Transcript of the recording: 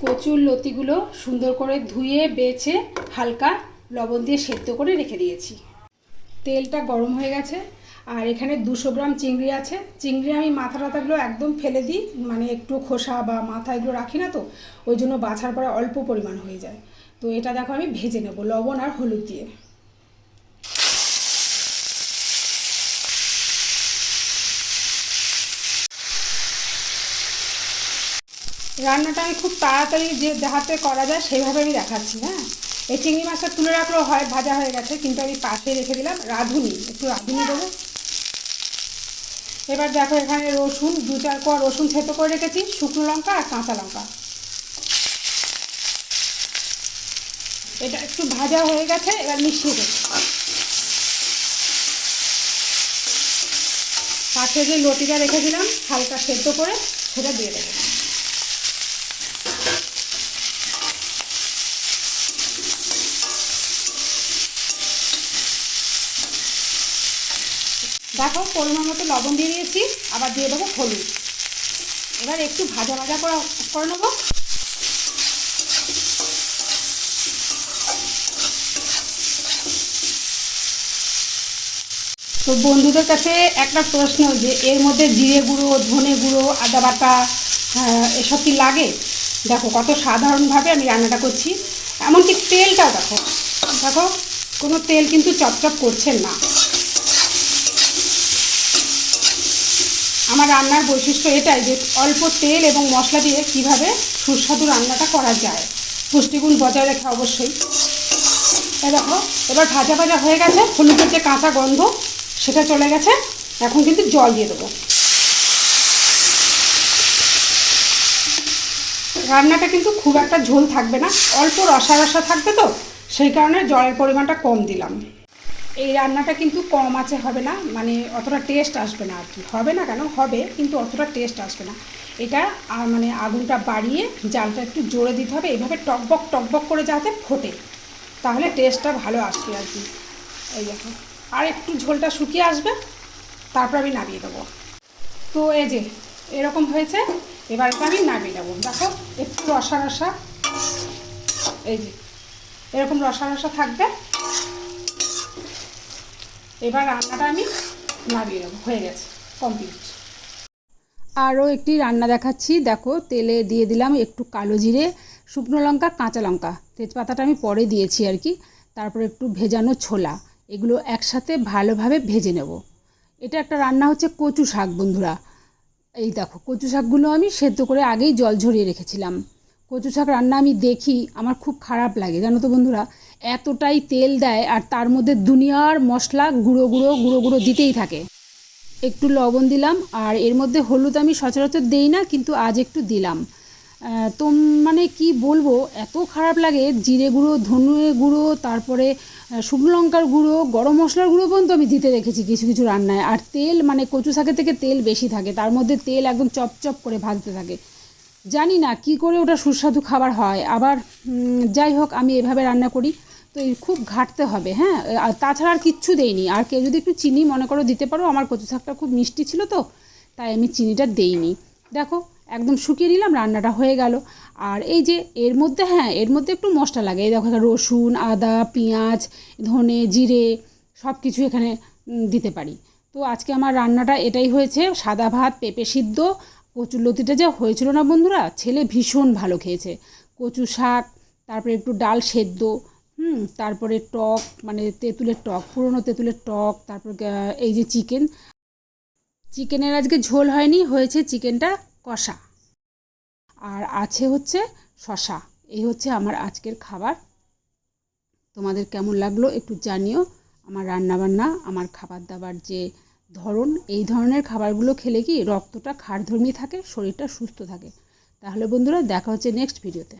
কচুর লতিগুলো সুন্দর করে ধুয়ে বেছে হালকা লবণ দিয়ে সেদ্ধ করে রেখে দিয়েছি। তেলটা গরম হয়ে গেছে আর এখানে 200 গ্রাম চিংড়ি আছে। চিংড়ি আমি মাথা টাথাগুলো একদম ফেলে দিই, মানে একটু খোসা বা মাথা এগুলো রাখি না, তো ওই জন্য বাছার পরে অল্প পরিমাণ হয়ে যায়। তো এটা দেখো আমি ভেজে নেব লবণ আর হলুদ দিয়ে। রান্নাটা আমি খুব তাড়াতাড়ি যে হাতে করা যায় সেইভাবে আমি দেখাচ্ছি। হ্যাঁ, এই চিংড়ি মাছটা তুলে রাখলেও হয়, ভাজা হয়ে গেছে, কিন্তু আমি পাশে রেখে দিলাম রাঁধুনি, একটু রাঁধুনি দেবো। এবার দেখো এখানে রসুন 2-4 কোয়া রসুন থেতো করে রেখেছি, শুকনো লঙ্কা আর কাঁচা লঙ্কা। এটা একটু ভাজা হয়ে গেছে, এবার মিশিয়ে দেবো। পাশে যে লতিটা রেখেছিলাম হালকা সেদ্ধ করে সেটা দিয়ে দেবো। দেখো পরিমাণ মতো লবণ দিয়ে দিয়েছি, আবার দিয়ে দেবো হলুদ। এবার একটু ভাজা ভাজা করে নেবো। তো বন্ধুদের কাছে একটা প্রশ্ন, যে এর মধ্যে জিরে গুঁড়ো, ধনে গুঁড়ো, আদা বাটা এসব কি লাগে? দেখো কত সাধারণভাবে আমি রান্নাটা করছি। এমনকি তেলটাও দেখো, দেখো কোনো তেল কিন্তু চপচপ করছেন না। আমার রান্নার বৈশিষ্ট্য এটাই যে অল্প তেল এবং মশলা দিয়ে কিভাবে সুস্বাদু রান্নাটা করা যায়, পুষ্টিগুণ বজায় রেখে অবশ্যই। দেখো এবার ভাজা ভাজা হয়ে গেছে, হলুদের যে কাঁচা গন্ধ সেটা চলে গেছে। এখন কিন্তু জল দিয়ে দেবো। রান্নাটা কিন্তু খুব একটা ঝোল থাকবে না, অল্প রসা রসা থাকবে, তো সেই কারণে জলের পরিমাণটা কম দিলাম। এই রান্নাটা কিন্তু কম আঁচে হবে না, মানে অতটা টেস্ট আসবে না আর কি। হবে না কেন, হবে, কিন্তু অতটা টেস্ট আসবে না। এটা মানে আগুনটা বাড়িয়ে জালটা একটু জোরে দিতে হবে, এইভাবে টকবক টকবক করে যাতে ফোটে, তাহলে টেস্টটা ভালো আসবে আর কি। এই দেখো আর একটু ঝোলটা শুকিয়ে আসবে, তারপর আমি নামিয়ে দেবো। তো এই যে এরকম হয়েছে, এবার এটা আমি নামিয়ে দেবো। দেখো একটু রসা রসা, এই যে এরকম রসা রসা থাকবে। এবার রান্নাটা আমি নামিয়ে দেবো, হয়ে গেছে, কমপ্লিট। আরও একটি রান্না দেখাচ্ছি। দেখো তেলে দিয়ে দিলাম একটু কালো জিরে, শুকনো লঙ্কা, কাঁচা লঙ্কা, তেজপাতাটা আমি পরে দিয়েছি আর কি। তারপর একটু ভেজানো ছোলা, এগুলো একসাথে ভালোভাবে ভেজে নেব। এটা একটা রান্না হচ্ছে কচু শাক বন্ধুরা। এই দেখো কচু শাকগুলো আমি সেদ্ধ করে আগেই জল ঝরিয়ে রেখেছিলাম। কচু শাক রান্না আমি দেখি আমার খুব খারাপ লাগে, জানো তো বন্ধুরা। এতটাই তেল দেয় আর তার মধ্যে দুনিয়ার মশলা গুঁড়ো গুঁড়ো গুঁড়ো গুঁড়ো দিতেই থাকে। একটু লবণ দিলাম, আর এর মধ্যে হলুদ আমি সচরাচর দেই না, কিন্তু আজ একটু দিলাম। তো মানে কি বলবো, এত খারাপ লাগে। জিরে গুঁড়ো, ধনে গুঁড়ো, তারপরে শুকনো লঙ্কার গুঁড়ো, গরম মশলার গুঁড়ো পর্যন্ত আমি দিতে রেখেছি কিছু কিছু রান্নায়। আর তেল মানে কচু শাকের থেকে তেল বেশি থাকে, তার মধ্যে তেল একদম চপচপ করে ভাজতে থাকে। জানি না কি করে ওটা সুস্বাদু খাবার হয়। আবার যাই হোক, আমি এভাবে রান্না করি, তো এই খুব ঘাটতে হবে। হ্যাঁ, আর তাছাড়া আর কিচ্ছু দেইনি। আর কেউ যদি একটু চিনি মনে করো দিতে পারো, আমার কচু শাকটা খুব মিষ্টি ছিল তো, তাই আমি চিনিটা দেইনি। দেখো একদম শুকিয়ে নিলাম, রান্নাটা হয়ে গেল। আর এই যে এর মধ্যে, হ্যাঁ এর মধ্যে একটু মশলা লাগে। এই দেখো রসুন, আদা, পেঁয়াজ, ধনে, জিরে সব কিছু এখানে দিতে পারি। তো আজকে আমার রান্নাটা এটাই হয়েছে, সাদা ভাত, পেঁপে সিদ্ধ, কচুর লতিটা যা হয়েছিল না বন্ধুরা, ছেলে ভীষণ ভালো খেয়েছে। কচু শাক, তারপরে একটু ডাল সেদ্ধ, তারপরে টক, মানে তেঁতুলের টক, পুরনো তেঁতুলের টক, তারপর এই যে চিকেনের আজকে ঝোল হয়নি, হয়েছে চিকেনটা কষা, আর আছে হচ্ছে শশা। এই হচ্ছে আমার আজকের খাবার। তোমাদের কেমন লাগলো একটু জানিও। আমার রান্নাবান্না, আমার খাবার দাবার যে ধরন, এই ধরনের খাবারগুলো খেলে কি রক্তটা খাড়ধর্মী থাকে, শরীরটা সুস্থ থাকে। তাহলে বন্ধুরা দেখা হচ্ছে নেক্সট ভিডিওতে।